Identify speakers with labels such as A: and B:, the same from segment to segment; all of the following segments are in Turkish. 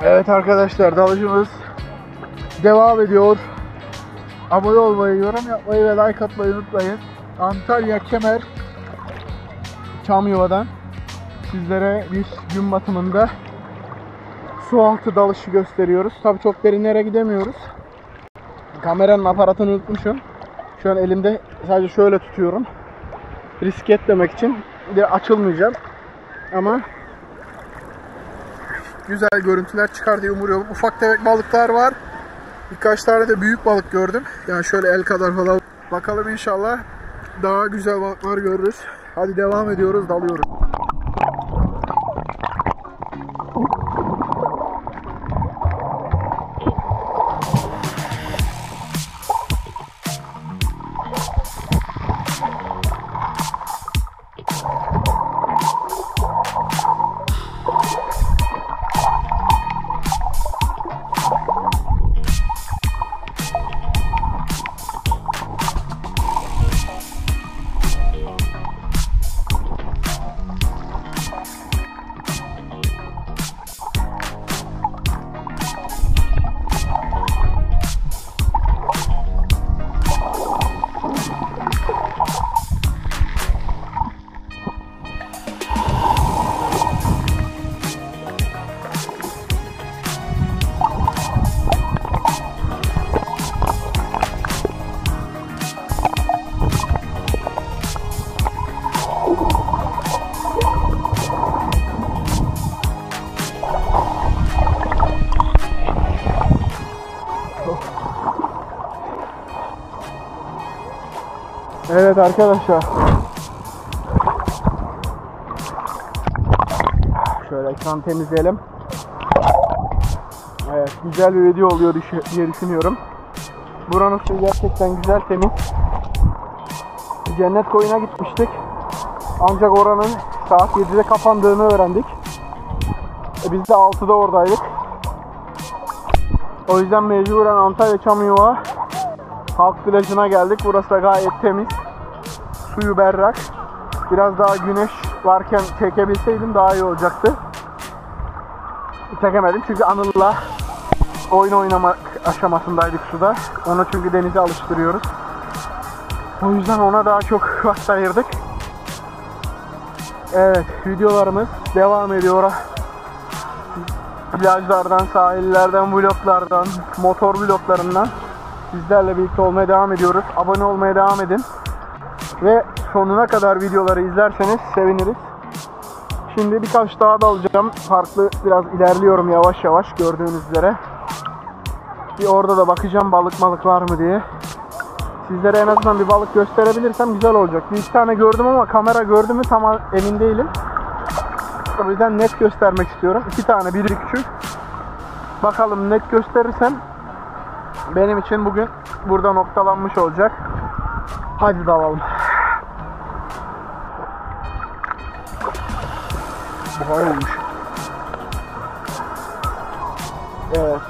A: Evet arkadaşlar, dalışımız devam ediyor. Abone olmayı, yorum yapmayı ve like atmayı unutmayın. Antalya Kemer Çamyuva'dan sizlere bir gün batımında sualtı dalışı gösteriyoruz. Tabi çok derinlere gidemiyoruz. Kameranın aparatını unutmuşum. Şu an elimde sadece şöyle tutuyorum. Risk etmemek için açılmayacağım. Ama güzel görüntüler çıkar diye umuyorum. Ufak tefek balıklar var. Birkaç tane de büyük balık gördüm. Yani şöyle el kadar falan. Bakalım inşallah daha güzel balıklar görürüz. Hadi devam ediyoruz, dalıyoruz. Evet arkadaşlar, şöyle ekran temizleyelim. Evet, güzel bir video oluyor diye düşünüyorum. Buranın suyu gerçekten güzel, temiz. Cennet koyuna gitmiştik. Ancak oranın saat 7'de kapandığını öğrendik. Biz de 6'da oradaydık. O yüzden mecburen Antalya Çamyuva halk plajına geldik. Burası da gayet temiz. Suyu berrak. Biraz daha güneş varken çekebilseydim daha iyi olacaktı. Çekemedim çünkü Anıl'la oyun oynamak aşamasındaydık suda. Onu çünkü denize alıştırıyoruz. O yüzden ona daha çok vakit ayırdık. Evet, videolarımız devam ediyor. Plajlardan, sahillerden, vloglardan, motor vloglarından sizlerle birlikte olmaya devam ediyoruz. Abone olmaya devam edin. Ve sonuna kadar videoları izlerseniz seviniriz. Şimdi birkaç daha dalacağım. Farklı biraz ilerliyorum yavaş yavaş gördüğünüz üzere. Bir orada da bakacağım balık var mı diye. Sizlere en azından bir balık gösterebilirsem güzel olacak. Bir iki tane gördüm ama kamera gördü mü tam emin değilim. O yüzden net göstermek istiyorum. 2 tane, biri küçük. Bakalım net gösterirsem benim için bugün burada noktalanmış olacak. Hadi dalalım. Buhar olmuş. Evet.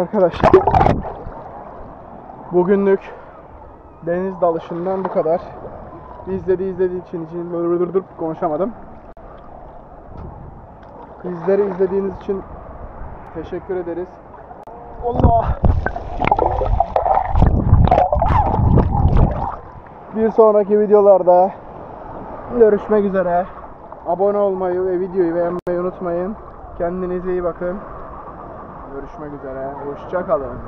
A: Arkadaşlar, bugünlük deniz dalışından bu kadar. İzlediği için böyle konuşamadım. Bizleri izlediğiniz için teşekkür ederiz. Allah! Bir sonraki videolarda görüşmek üzere. Abone olmayı ve videoyu beğenmeyi unutmayın. Kendinize iyi bakın. Görüşmek üzere. Hoşça kalın.